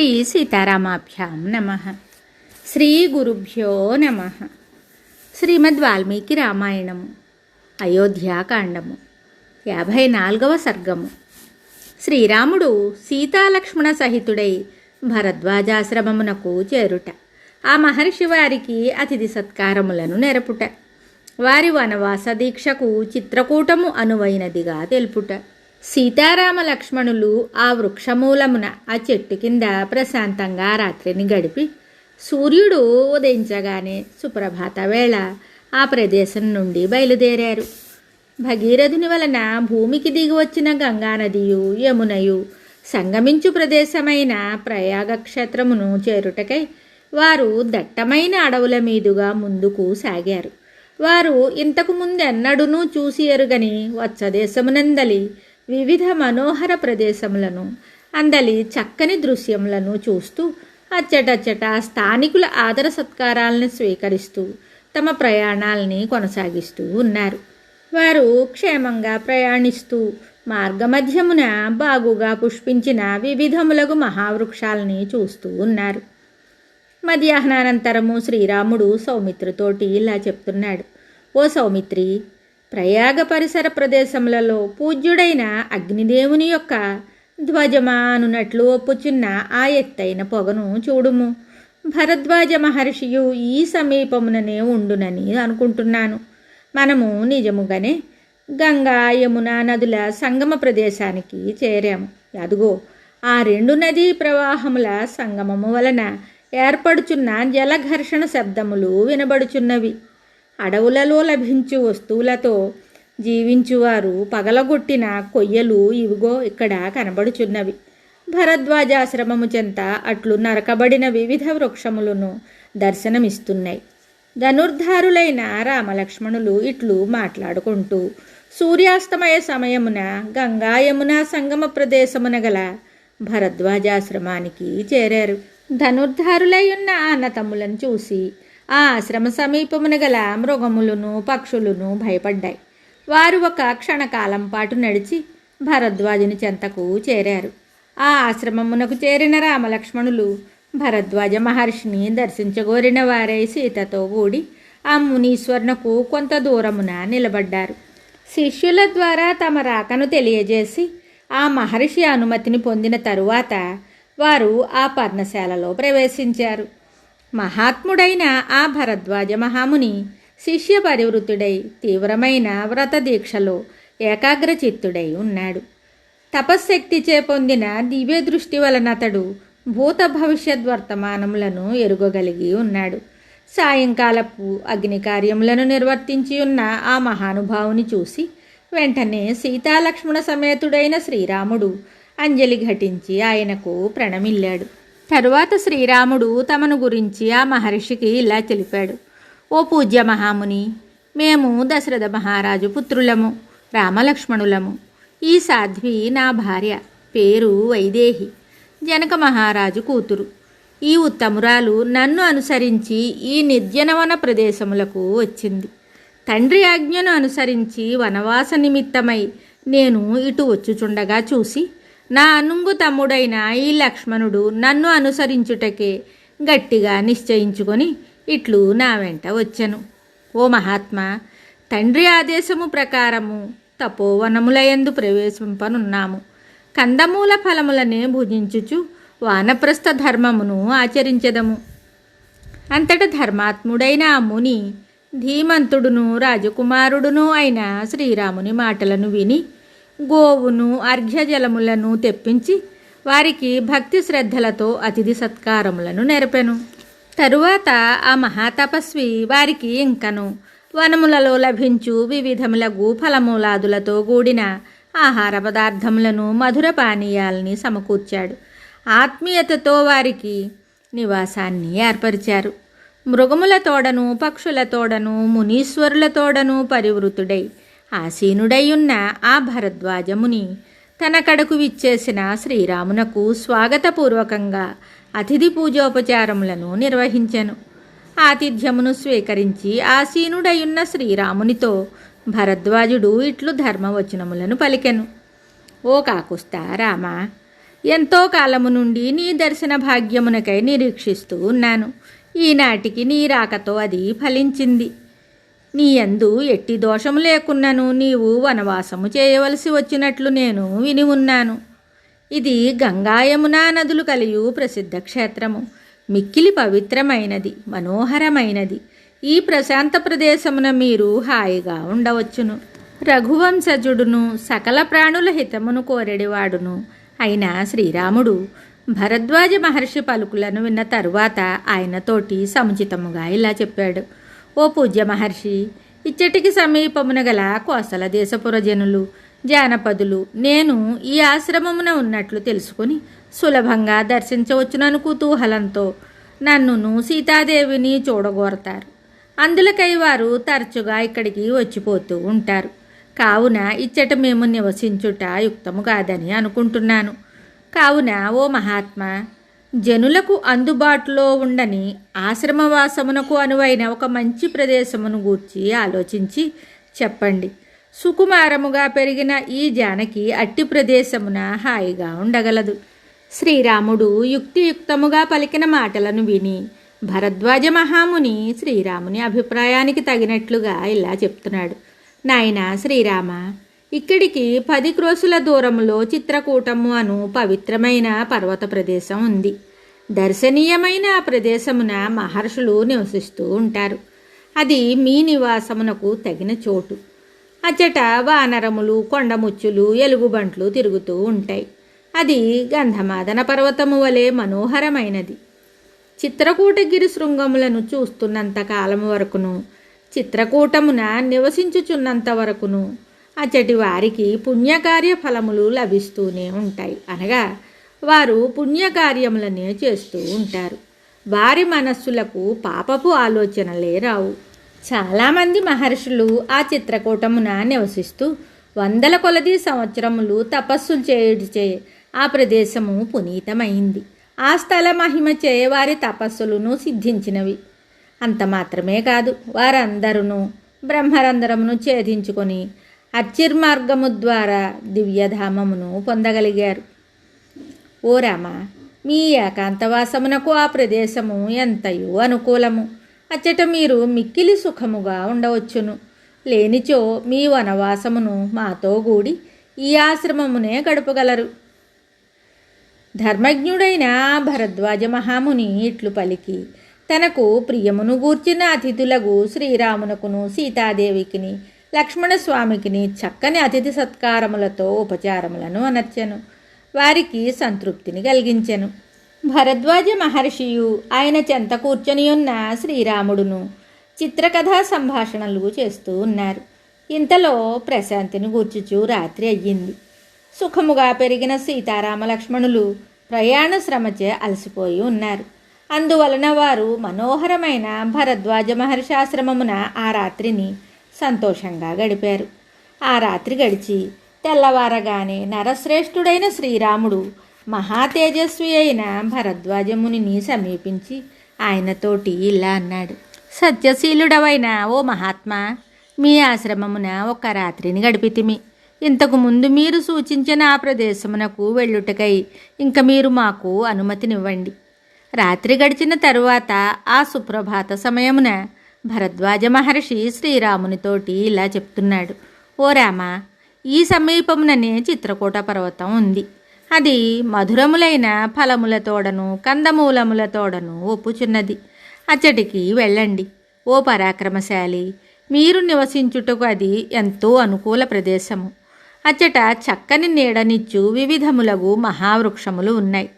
శ్రీ సీతారామాభ్యాం నమః. శ్రీ గురుభ్యో నమః. శ్రీమద్ వాల్మీకి రామాయణము అయోధ్యాకాండము 54వ సర్గము. శ్రీరాముడు సీతాలక్ష్మణ సహితుడై భరద్వాజాశ్రమమునకు చేరుట, ఆ మహర్షి వారికి అతిథి సత్కారములను నెరపుట, వారి వనవాస దీక్షకు చిత్రకూటము అనువైనదిగా తెలుపుట, సీతారామ లక్ష్మణులు ఆ వృక్షమూలమున ఆ చెట్టు కింద ప్రశాంతంగా రాత్రిని గడిపి సూర్యుడు ఉదయించగానే సుప్రభాత వేళ ఆ ప్రదేశం నుండి బయలుదేరారు. భగీరథుని వలన భూమికి దిగి వచ్చిన గంగానదియు యమునయు సంగమించు ప్రదేశమైన ప్రయాగ క్షేత్రమును చేరుటకై వారు దట్టమైన అడవుల మీదుగా ముందుకు సాగారు. వారు ఇంతకు ముందెన్నడూనూ చూసి ఎరుగని వత్సదేశమునందలి వివిధ మనోహర ప్రదేశములను, అందలి చక్కని దృశ్యములను చూస్తూ అచ్చటచ్చట స్థానికుల ఆదర సత్కారాలను స్వీకరిస్తూ తమ ప్రయాణాలని కొనసాగిస్తూ ఉన్నారు. వారు క్షేమంగా ప్రయాణిస్తూ మార్గమధ్యమున బాగుగా పుష్పించిన వివిధములగు మహావృక్షాలని చూస్తూ ఉన్నారు. మధ్యాహ్నానంతరము శ్రీరాముడు సౌమిత్రితోటి ఇలా చెప్తున్నాడు: ఓ సౌమిత్రి, ప్రయాగ పరిసర ప్రదేశములలో పూజ్యుడైన అగ్నిదేవుని యొక్క ధ్వజమానున్నట్లు ఒప్పుచున్న ఆ ఎత్తైన పొగను చూడుము. భరద్వాజ మహర్షియు ఈ సమీపముననే ఉండునని అనుకుంటున్నాను. మనము నిజముగానే గంగా యమున నదుల సంగమ ప్రదేశానికి చేరాము. అదుగో ఆ రెండు నదీ ప్రవాహముల సంగమము వలన ఏర్పడుచున్న జలఘర్షణ శబ్దములు వినబడుచున్నవి. అడవులలో లభించు వస్తువులతో జీవించువారు పగలగొట్టిన కొయ్యలు ఇవిగో ఇక్కడ కనబడుచున్నవి. భరద్వాజాశ్రమము చెంత అట్లు నరకబడిన వివిధ వృక్షములను దర్శనమిస్తున్నాయి. ధనుర్ధారులైన రామలక్ష్మణులు ఇట్లు మాట్లాడుకుంటూ సూర్యాస్తమయ సమయమున గంగా యమున సంగమ ప్రదేశమున గల భరద్వాజాశ్రమానికి చేరారు. ధనుర్ధారులై ఉన్న అన్నతమ్ములను చూసి ఆ ఆశ్రమ సమీపమున గల మృగములను పక్షులను భయపడ్డాయి. వారు ఒక క్షణకాలం పాటు నడిచి భరద్వాజుని చెంతకు చేరారు. ఆ ఆశ్రమమునకు చేరిన రామలక్ష్మణులు భరద్వాజ మహర్షిని దర్శించగోరిన వారై సీతతో కూడి ఆ మునీశ్వరునకు కొంత దూరమున నిలబడ్డారు. శిష్యుల ద్వారా తమ రాకను తెలియజేసి ఆ మహర్షి అనుమతిని పొందిన తరువాత వారు ఆ పర్ణశాలలో ప్రవేశించారు. మహాత్ముడైన ఆ భరద్వాజ మహాముని శిష్య పరివృతుడై తీవ్రమైన వ్రత దీక్షలో ఏకాగ్రచిత్తుడై ఉన్నాడు. తపశ్శక్తిచే పొందిన దివ్య దృష్టి వలన అతడు భూత భవిష్యత్ వర్తమానములను ఎరుగగలిగి ఉన్నాడు. సాయంకాలపు అగ్ని కార్యములను నిర్వర్తించి ఉన్న ఆ మహానుభావుని చూసి వెంటనే సీతాలక్ష్మణ సమేతుడైన శ్రీరాముడు అంజలి ఘటించి ఆయనకు ప్రణమిల్లాడు. తరువాత శ్రీరాముడు తమను గురించి ఆ మహర్షికి ఇలా తెలిపాడు: ఓ పూజ్య మహాముని, మేము దశరథ మహారాజు పుత్రులము, రామలక్ష్మణులము. ఈ సాధ్వి నా భార్య, పేరు వైదేహి, జనక మహారాజు కూతురు. ఈ ఉత్తమురాలు నన్ను అనుసరించి ఈ నిర్జనవన ప్రదేశములకు వచ్చింది. తండ్రి ఆజ్ఞను అనుసరించి వనవాస నిమిత్తమై నేను ఇటు వచ్చుచుండగా చూసి నా అనుంగు తమ్ముడైన ఈ లక్ష్మణుడు నన్ను అనుసరించుటకే గట్టిగా నిశ్చయించుకొని ఇట్లు నా వెంట వచ్చెను. ఓ మహాత్మా, తండ్రి ఆదేశము ప్రకారము తపోవనములయందు ప్రవేశింపనున్నాము. కందమూల ఫలములనే భుజించుచు వానప్రస్థ ధర్మమును ఆచరించెదము. అంతట ధర్మాత్ముడైన ఆ ముని ధీమంతుడును రాజకుమారుడును అయిన శ్రీరాముని మాటలను విని గోవును అర్ఘ్యజలములను తెప్పించి వారికి భక్తి శ్రద్ధలతో అతిథి సత్కారములను నెరపెను. తరువాత ఆ మహాతపస్వి వారికి ఇంకను వనములలో లభించు వివిధములగు ఫలమూలాదులతో కూడిన ఆహార పదార్థములను మధుర పానీయాలని సమకూర్చాడు. ఆత్మీయతతో వారికి నివాసాన్ని ఏర్పరిచారు. మృగముల తోడను పక్షుల తోడను మునీశ్వరుల తోడను పరివృతుడై ఆసీనుడైయున్న ఆ భరద్వాజముని తన కడకు విచ్చేసిన శ్రీరామునకు స్వాగతపూర్వకంగా అతిథి పూజోపచారములను నిర్వహించెను. ఆతిథ్యమును స్వీకరించి ఆసీనుడైయున్న శ్రీరామునితో భరద్వాజుడు ఇట్లు ధర్మవచనములను పలికెను: ఓ కాకుస్తా రామ, ఎంతో కాలము నుండి నీ దర్శన భాగ్యమునకై నిరీక్షిస్తూ ఉన్నాను. ఈనాటికి నీ రాకతో అది ఫలించింది. నీ యందు ఎట్టి దోషము లేకున్నను నీవు వనవాసము చేయవలసి వచ్చినట్లు నేను విని ఉన్నాను. ఇది గంగా యమునా నదులు కలియు ప్రసిద్ధ క్షేత్రము. మిక్కిలి పవిత్రమైనది, మనోహరమైనది. ఈ ప్రశాంత ప్రదేశమున మీరు హాయిగా ఉండవచ్చును. రఘువంశజుడును సకల ప్రాణుల హితమును కోరెడివాడును అయిన శ్రీరాముడు భరద్వాజ మహర్షి పలుకులను విన్న తరువాత ఆయనతోటి సముచితముగా ఇలా చెప్పాడు. ఓ పూజ్య మహర్షి, ఇచ్చటికి సమీపమున గల కోసల దేశపుర జనులు, జానపదులు నేను ఈ ఆశ్రమమున ఉన్నట్లు తెలుసుకుని సులభంగా దర్శించవచ్చునను కుతూహలంతో నన్నును సీతాదేవిని చూడగోరతారు. అందులకై వారు తరచుగా ఇక్కడికి వచ్చిపోతూ ఉంటారు. కావున ఇచ్చట మేము నివసించుట యుక్తము కాదని అనుకుంటున్నాను. కావున ఓ మహాత్మా, జనులకు అందుబాటులో ఉండని ఆశ్రమవాసమునకు అనువైన ఒక మంచి ప్రదేశమును గూర్చి ఆలోచించి చెప్పండి. సుకుమారముగా పెరిగిన ఈ జానకి అట్టి ప్రదేశమున హాయిగా ఉండగలదు. శ్రీరాముడు యుక్తియుక్తముగా పలికిన మాటలను విని భరద్వాజ మహాముని శ్రీరాముని అభిప్రాయానికి తగినట్లుగా ఇలా చెప్తున్నాడు. నాయనా శ్రీరామ, ఇక్కడికి 10 క్రోసుల దూరంలో చిత్రకూటము అను పవిత్రమైన పర్వత ప్రదేశం ఉంది. దర్శనీయమైన ఆ ప్రదేశమున మహర్షులు నివసిస్తూ ఉంటారు. అది మీ నివాసమునకు తగిన చోటు. అచ్చట వానరములు, కొండముచ్చులు, ఎలుగుబంట్లు తిరుగుతూ ఉంటాయి. అది గంధమాదన పర్వతము వలె మనోహరమైనది. చిత్రకూటగిరి శృంగములను చూస్తున్నంత కాలము వరకును, చిత్రకూటమున నివసించుచున్నంత వరకును అచ్చటి వారికి పుణ్యకార్య ఫలములు లభిస్తూనే ఉంటాయి. అనగా వారు పుణ్యకార్యములనే చేస్తూ ఉంటారు. వారి మనస్సులకు పాపపు ఆలోచనలే రావు. చాలామంది మహర్షులు ఆ చిత్రకూటమున నివసిస్తూ 100 కొలది సంవత్సరములు తపస్సులు చేయుడిచే ఆ ప్రదేశము పునీతమైంది. ఆ స్థల మహిమచే వారి తపస్సులను సిద్ధించినవి. అంత మాత్రమే కాదు, వారందరూ బ్రహ్మరంధ్రమును ఛేదించుకొని అర్చిర్మార్గము ద్వారా దివ్యధామమును పొందగలిగారు. ఓ రామ, మీ ఏకాంతవాసమునకు ఆ ప్రదేశము ఎంతయో అనుకూలము. అచ్చట మీరు మిక్కిలి సుఖముగా ఉండవచ్చును. లేనిచో మీ వనవాసమును మాతో కూడి ఈ ఆశ్రమమునే గడపగలరు. ధర్మజ్ఞుడైన భరద్వాజ మహాముని ఇట్లు పలికి తనకు ప్రియమును గూర్చిన అతిథులకు శ్రీరామునకును సీతాదేవికిని లక్ష్మణస్వామికిని చక్కని అతిథి సత్కారములతో ఉపచారములను అనర్చెను. వారికి సంతృప్తిని కలిగించెను. భరద్వాజ మహర్షియు ఆయన చెంత కూర్చొని ఉన్న శ్రీరాముడును చిత్రకథా సంభాషణలు చేస్తూ ఉన్నారు. ఇంతలో ప్రశాంతిని గూర్చుచూ రాత్రి అయ్యింది. సుఖముగా పెరిగిన సీతారామ లక్ష్మణులు ప్రయాణ శ్రమచే అలసిపోయి ఉన్నారు. అందువలన వారు మనోహరమైన భరద్వాజ మహర్షి ఆశ్రమమున ఆ రాత్రిని సంతోషంగా గడిపారు. ఆ రాత్రి గడిచి తెల్లవారగానే నరశ్రేష్ఠుడైన శ్రీరాముడు మహాతేజస్వి అయిన భరద్వాజమునిని సమీపించి ఆయనతోటి ఇలా అన్నాడు. సత్యశీలుడవైన ఓ మహాత్మా, మీ ఆశ్రమమున ఒక రాత్రిని గడిపితిమి. ఇంతకు ముందు మీరు సూచించిన ఆ ప్రదేశమునకు వెళ్ళుటకై ఇంక మీరు మాకు అనుమతినివ్వండి. రాత్రి గడిచిన తరువాత ఆ సుప్రభాత సమయమున భరద్వాజ మహర్షి శ్రీరామునితోటి ఇలా చెప్తున్నాడు. ఓ రామ, ఈ సమీపముననే చిత్రకూట పర్వతం ఉంది. అది మధురములైన ఫలములతోడను కందమూలములతోడను ఒప్పుచున్నది. అచ్చటికి వెళ్ళండి. ఓ పరాక్రమశాలి, మీరు నివసించుటకు అది ఎంతో అనుకూల ప్రదేశము. అచ్చట చక్కని నీడనిచ్చు వివిధములగు మహావృక్షములు ఉన్నాయి.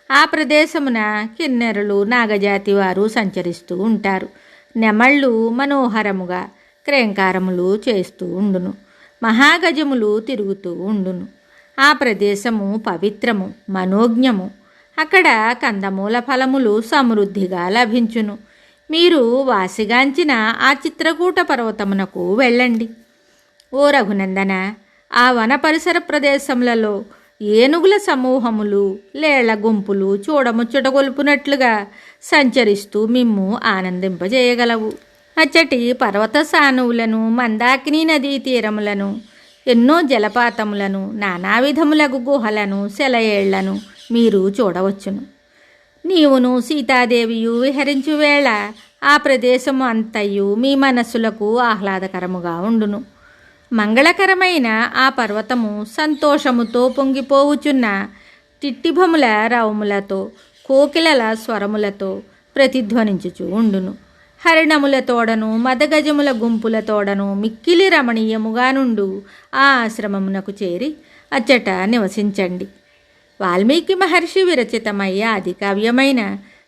ఆ ప్రదేశమున కిన్నెరలు, నాగజాతి వారు సంచరిస్తూ ఉంటారు. నెమళ్ళు మనోహరముగా క్రేంకారములు చేస్తూ ఉండును. మహాగజములు తిరుగుతూ ఉండును. ఆ ప్రదేశము పవిత్రము, మనోజ్ఞము. అక్కడ కందమూల ఫలములు సమృద్ధిగా లభించును. మీరు వాసిగాంచిన ఆ చిత్రకూట పర్వతమునకు వెళ్ళండి. ఓ రఘునందన, ఆ వన పరిసర ప్రదేశములలో ఏనుగుల సమూహములు, లేళ్ల గుంపులు చూడముచ్చటగొల్పునట్లుగా సంచరిస్తూ మిమ్ము ఆనందింపజేయగలవు. అచ్చటి పర్వత సానువులను, మందాకిని నదీ తీరములను, ఎన్నో జలపాతములను, నానా విధములగు గుహలను, సెలయేళ్లను, మీరు చూడవచ్చును. నీవును సీతాదేవియు విహరించు వేళ ఆ ప్రదేశము అంతయు మీ మనస్సులకు ఆహ్లాదకరముగా ఉండును. మంగళకరమైన ఆ పర్వతము సంతోషముతో పొంగిపోవుచున్న టిట్టిభముల రవములతో, కోకిలల స్వరములతో ప్రతిధ్వనించుచూ ఉండును. హరిణముల తోడను, మదగజముల గుంపుల తోడను మిక్కిలి రమణీయముగా నుండు ఆ ఆశ్రమమునకు చేరి అచ్చట నివసించండి. వాల్మీకి మహర్షి విరచితమయ్యే ఆది కావ్యమైన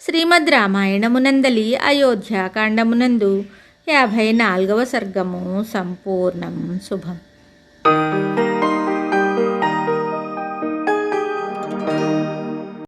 శ్రీమద్ రామాయణమునందలి అయోధ్యాకాండమునందు 54వ సర్గము సంపూర్ణం. శుభం.